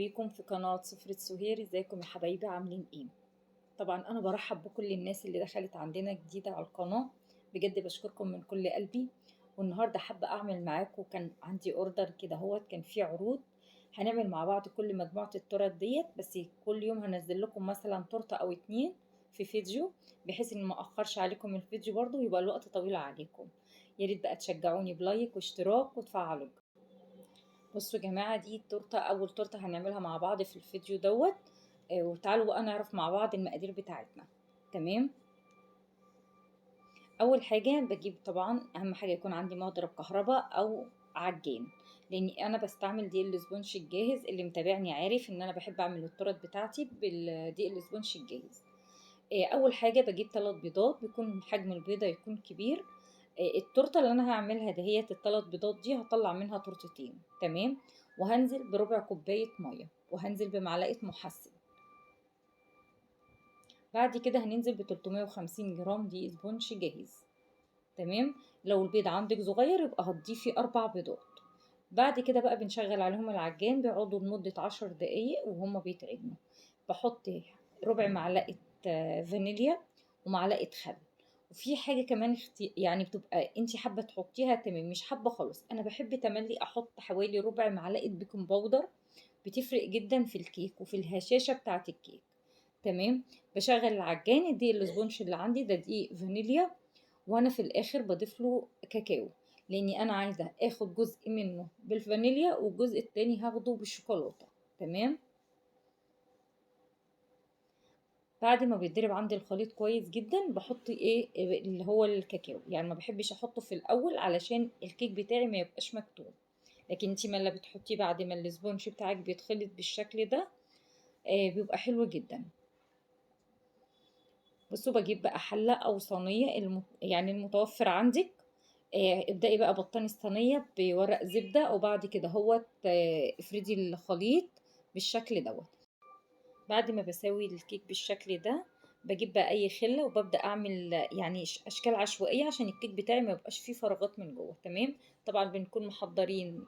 بيكم في قناة سفرة سهير. ازيكم يا حبايبي، عاملين ايه؟ طبعا انا برحب بكل الناس اللي دخلت عندنا جديدة على القناة، بجد بشكركم من كل قلبي. والنهاردة حابة اعمل معاكم، كان عندي اوردر كده، كان فيه عروض. هنعمل مع بعض كل مجموعة التورت ديت، بس كل يوم هنزل لكم مثلا تورتة او اتنين في فيديو، بحيث ان ما اخرش عليكم الفيديو برضو ويبقى الوقت طويل عليكم. يا ريت بقى تشجعوني بلايك واشتراك وتفعلوا. بصوا يا جماعة، دي التورتة، أول تورتة هنعملها مع بعض في الفيديو دوت. وتعالوا بقى نعرف مع بعض المقادير بتاعتنا. تمام. أول حاجة بجيب، طبعا أهم حاجة يكون عندي مضرب كهرباء أو عجين، لأني أنا بستعمل دقيق الاسبونش الجاهز. اللي متابعني عارف إن أنا بحب أعمل التورت بتاعتي بالدقيق الاسبونش الجاهز. أول حاجة بجيب 3 بيضات، بيكون حجم البيضة يكون كبير. التورته اللي انا هعملها دهيت ال3 بيضات دي هطلع منها تورتتين. تمام. وهنزل بربع كوبايه ميه، وهنزل بمعلقه محسن. بعد كده هننزل ب 350 جرام دقيق اسبونش جاهز. تمام. لو البيض عندك صغير يبقى هتضيفي 4 بيضات. بعد كده بقى بنشغل عليهم العجان، بيقعدوا لمده 10 دقايق وهما بيتعجنوا. بحط ربع معلقه فانيليا ومعلقه خل. وفي حاجه كمان يعني بتبقى انت حابه تحطيها تمام، مش حابه خالص. انا بحب تملي احط حوالي ربع معلقه بيكنج باودر، بتفرق جدا في الكيك وفي الهشاشه بتاعه الكيك. تمام. بشغل العجان، الدقيق الاسبونش اللي عندي ده دقيق فانيليا، وانا في الاخر بضيف له كاكاو، لاني انا عايزه اخد جزء منه بالفانيليا والجزء التاني هاخده بالشوكولاته. تمام. بعد ما بيتضرب عندي الخليط كويس جدا، بحط اللي هو الكاكاو. يعني ما بحبش احطه في الاول علشان الكيك بتاعي ما يبقاش مكتوم، لكن انتي ما اللي بتحطيه بعد ما الاسبونج بتاعك بيتخلط بالشكل ده بيبقى حلو جدا. بصوا، بجيب بقى حله او صينيه يعني المتوفر عندك. ابدأي بقى بطني الصينيه بورق زبده، وبعد كده افردي الخليط بالشكل دوت. بعد ما بسوي الكيك بالشكل ده، بجيب بقى اي خله وببدا اعمل يعني اشكال عشوائيه عشان الكيك بتاعي ما يبقاش فيه فراغات من جوه. تمام. طبعا بنكون محضرين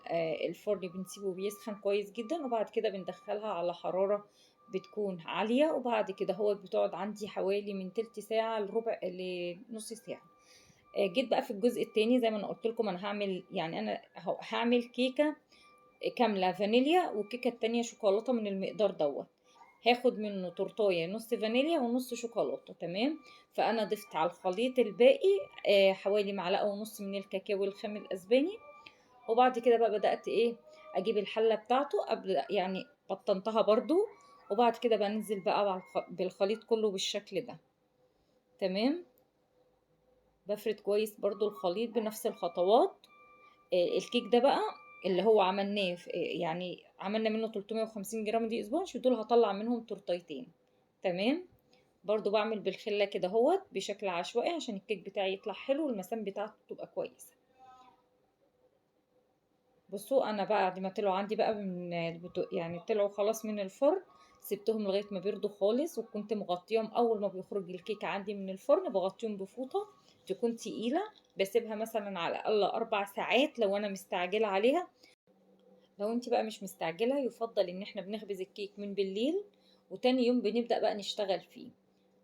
الفرن، بنسيبه بيسخن كويس جدا، وبعد كده بندخلها على حراره بتكون عاليه، وبعد كده بتقعد عندي حوالي من تلت ساعه لنص ساعه. جيت بقى في الجزء التاني، زي ما انا قلت لكم، انا هعمل يعني انا هعمل كيكه كامله فانيليا وكيكه التانية شوكولاته من المقدار دوت. هاخد منه تورتايه نص فانيليا ونص شوكولاته. تمام. فانا ضفت على الخليط الباقي حوالي معلقه ونص من الكاكاو الخام الاسباني. وبعد كده بقى بدات اجيب الحله بتاعته، قبل يعني بطنتها برضو. وبعد كده بنزل بقى بالخليط كله بالشكل ده. تمام. بفرد كويس برضو الخليط بنفس الخطوات. الكيك ده بقى اللي عملناه يعني عملنا منه 350 جرام دي اسبونج، دول هطلع منهم تورتيتين. تمام. برضو بعمل بالخلة كده بشكل عشوائي عشان الكيك بتاعي يطلع حلو والمسام بتاعته تبقى كويسة. بصوا، انا بعد ما طلعوا عندي بقى يعني طلعوا خلاص من الفرن، سبتهم لغايه ما بيردوا خالص، وكنت مغطيهم اول ما بيخرج الكيك عندي من الفرن بغطيهم بفوطه تكون تقيله. بسيبها مثلا على الاقل 4 ساعات لو انا مستعجله عليها. لو انت بقى مش مستعجله، يفضل ان احنا بنخبز الكيك من بالليل، وتاني يوم بنبدا بقى نشتغل فيه.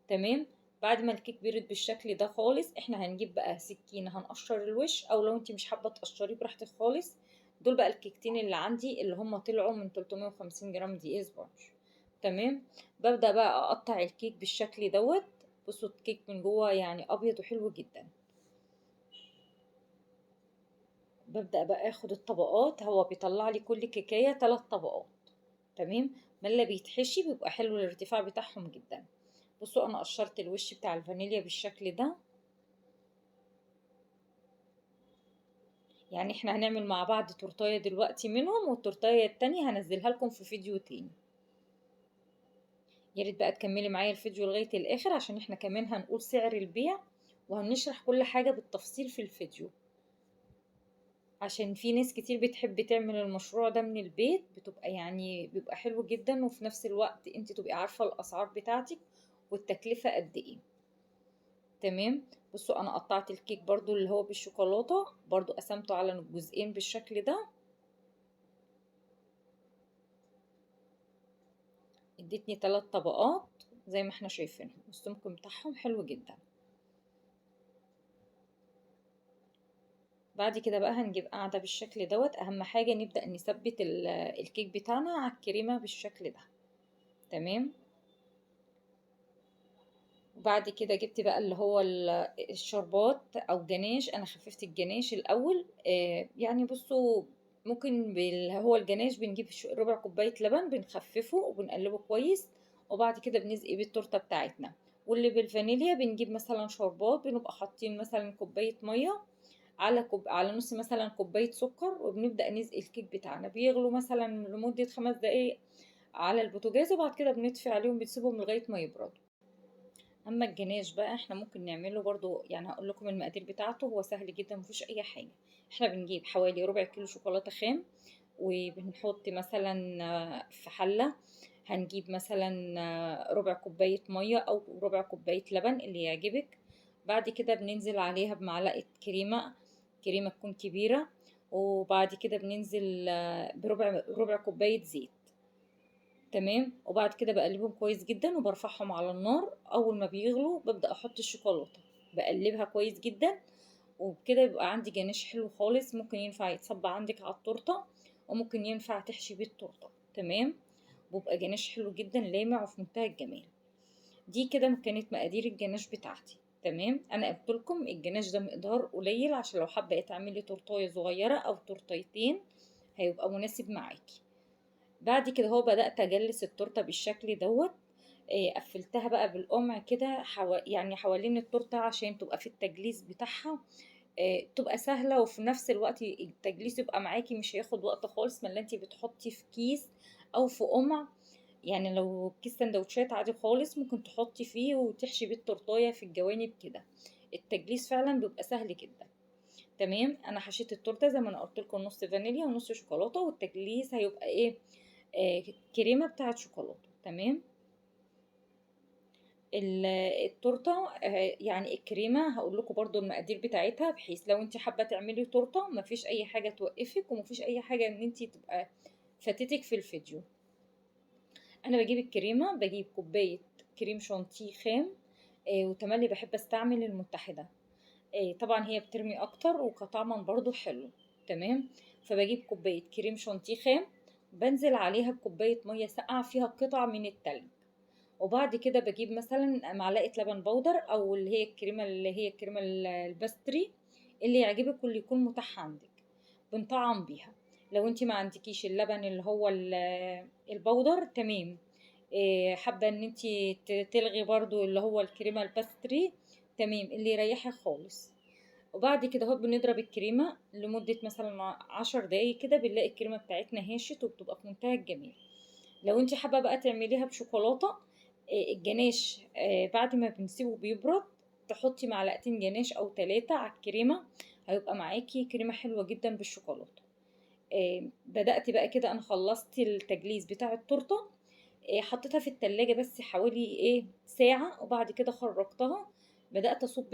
تمام. بعد ما الكيك بيرد بالشكل ده خالص، احنا هنجيب بقى سكينة هنقشر الوش، او لو انت مش حابة تقشريه براحتك خالص. دول بقى الكيكتين اللي عندي اللي هم طلعوا من 350 جرام دقيق سبونج. تمام. ببدأ بقى اقطع الكيك بالشكل دوت. بصوا الكيك من جوه يعني ابيض وحلو جدا. ببدأ بقى اخد الطبقات، هو بيطلع لي كل كيكاية 3 طبقات. تمام. ما اللي بيتحشي بيبقى حلو الارتفاع بتاعهم جدا. بصوا، انا قشرت الوش بتاع الفانيليا بالشكل ده. يعني احنا هنعمل مع بعض تورتايه دلوقتي منهم، والتورتايه التانية هنزلها لكم في فيديو تاني. يا ريت بقى تكملي معايا الفيديو لغاية الاخر، عشان احنا كمان هنقول سعر البيع وهنشرح كل حاجة بالتفصيل في الفيديو، عشان في ناس كتير بتحب تعمل المشروع ده من البيت. بيبقى حلو جدا، وفي نفس الوقت انت تبقي عارفة الاسعار بتاعتك والتكلفة قد ايه. تمام. بصوا، انا قطعت الكيك برضو اللي هو بالشوكولاتة، برضو قسمته على جزئين بالشكل ده. ادتني 3 طبقات زي ما احنا شايفين، السمك بتاعهم حلو جدا. بعد كده بقى هنجيب قاعدة بالشكل دوت. اهم حاجة نبدأ نثبت الكيك بتاعنا على الكريمة بالشكل ده. تمام. وبعد كده جبت بقى اللي هو الشربات او جناش. انا خففت الجناش الاول. يعني بصوا، ممكن هو الجناش بنجيب ربع كوباية لبن، بنخففه وبنقلبه كويس، وبعد كده بنسقي بيه التورته بتاعتنا. واللي بالفانيليا بنجيب مثلا شربات، بنبقى حاطين مثلا كوباية مية على نص مثلا كوباية سكر، وبنبدأ نسقي الكيك بتاعنا. بيغلوا مثلا لمدة 5 دقايق على البوتاجاز، وبعد كده بنطفي عليهم، بنسيبهم لغاية ما يبردوا. اما الجناش بقى احنا ممكن نعمله برضو، يعني هقول لكم المقادير بتاعته، هو سهل جدا مفيش اي حاجه. احنا بنجيب حوالي ربع كيلو شوكولاته خام، وبنحط مثلا في حله هنجيب مثلا ربع كوبايه ميه او ربع كوبايه لبن اللي يعجبك. بعد كده بننزل عليها بمعلقه كريمه تكون كبيره. وبعد كده بننزل بربع كوبايه زيت. تمام. وبعد كده بقلبهم كويس جدا وبرفعهم على النار. اول ما بيغلوا ببدأ احط الشوكولاتة، بقلبها كويس جدا، وبكده يبقى عندي جناش حلو خالص. ممكن ينفع يتصب عندك على التورته، وممكن ينفع تحشي بيه التورته. تمام. بيبقى جناش حلو جدا لامع وفي منتهى الجمال. دي كده كانت مقادير الجناش بتاعتي. تمام. انا قلت لكم الجناش ده مقدار قليل، عشان لو حابه تعملي تورتايه صغيره او تورتيتين هيبقى مناسب معاكي. بعد كده هو بدأت أجلس التورتة بالشكل دوت. قفلتها بقى بالقمع كده يعني حوالين التورتة، عشان تبقى في التجليس بتاعها تبقى سهلة، وفي نفس الوقت التجليس يبقى معاكي مش هياخد وقت خالص، ما اللي انتي بتحطي في كيس أو في قمع. يعني لو كيس سندوتشات عادي خالص ممكن تحطي فيه وتحشي بيه التورتاية في الجوانب كده. التجليس فعلا بيبقى سهل جدا. تمام. انا حشيت التورته زي ما انا قلت لكم، نص فانيليا ونص شوكولاته، والتجليس هيبقى ايه؟ كريمه بتاعه شوكولاته. تمام. التورته يعني الكريمه هقول لكم برضو المقادير بتاعتها، بحيث لو انت حابه تعملي تورته مفيش اي حاجه توقفك، ومفيش اي حاجه ان انت تبقى فاتتك في الفيديو. انا بجيب الكريمه، بجيب كوبايه كريم شانتيه خام. وتملي بحب استعمل المتحده. طبعا هي بترمي اكتر وكطعما برضو حلو. تمام. فبجيب كوبايه كريم شانتيه خام، بنزل عليها بكوبايه ميه ساقعه فيها قطع من التلج. وبعد كده بجيب مثلا معلقه لبن بودر، او اللي هي الكريمه الباستري، اللي يعجبك واللي يكون متاح عندك، بنطعم بيها. لو انت ما عندكيش اللبن اللي هو البودر، تمام. حابه ان انت تلغي برضو اللي هو الكريمه الباستري، تمام، اللي يريحك خالص. وبعد كده اهو بنضرب الكريمه لمده مثلا 10 دقايق كده، بنلاقي الكريمه بتاعتنا هاشت وبتبقى في منتهى الجمال. لو انت حابه بقى تعمليها بشوكولاته، الجناش بعد ما بنسيبه بيبرد، تحطي معلقتين جناش او 3 على الكريمه، هيبقى معاكي كريمه حلوه جدا بالشوكولاته. بدأت بقى كده، انا خلصت التجليس بتاع التورته. حطيتها في التلاجة بس حوالي ساعة، وبعد كده خرجتها. بدأت أصب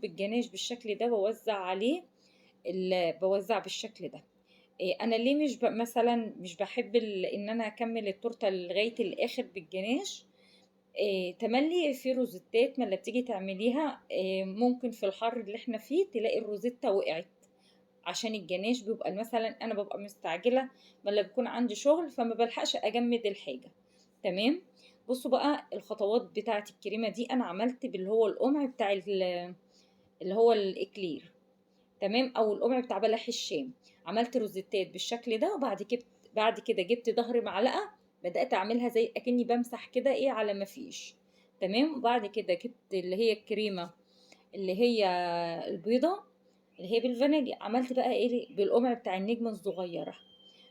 الجناش بالشكل ده، ووزع عليه بوزع بالشكل ده. انا ليه مش مثلا مش بحب ان انا اكمل التورته لغايه الاخر بالجناش. تملي في روزيتات ما اللي بتيجي تعمليها، ممكن في الحر اللي احنا فيه تلاقي الروزيتا وقعت، عشان الجناش بيبقى مثلا انا ببقى مستعجله، ولا بيكون عندي شغل، فما بلحقش اجمد الحاجه. تمام. بصوا بقى الخطوات بتاعه الكريمه دي، انا عملت باللي هو القمع بتاع اللي هو الاكلير. تمام. او القمع بتاع بلح الشام. عملت روزيتات بالشكل ده، بعد كده جبت ظهر معلقه، بدات اعملها زي اكني بمسح كده على ما فيش. تمام. وبعد كده جبت اللي هي الكريمه، اللي هي البيضه، اللي هي بالفانيليا. عملت بقى بالقمع بتاع النجمه الصغيره.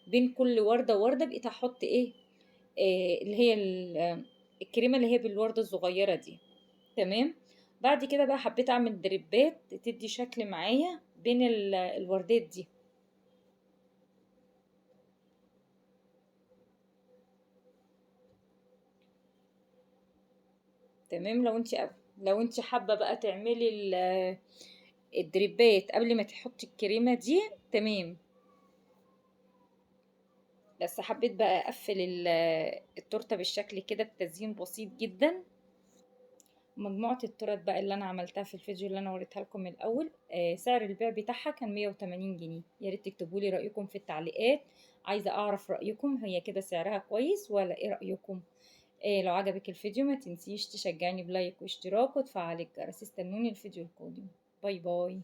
بين كل ورده وورده بقيت احط اللي هي الكريمه اللي هي بالورده الصغيره دي. تمام. بعد كده بقى حبيت اعمل دريبات تدي شكل معايا بين الوردات دي. تمام. لو انت حابه بقى تعملي الدريبات قبل ما تحطي الكريمه دي. تمام. بس حبيت بقى اقفل التورته بالشكل كده بتزيين بسيط جدا. مجموعة التورت بقى اللي انا عملتها في الفيديو اللي انا وريتها لكم من الاول، سعر البيع بتاعها كان 180 جنيه. يا ريت تكتبوا لي رايكم في التعليقات، عايزه اعرف رايكم، هي كده سعرها كويس ولا ايه رايكم؟ لو عجبك الفيديو ما تنسيش تشجعني بلايك واشتراك وتفعل الجرس. استنوني الفيديو القادم. باي باي.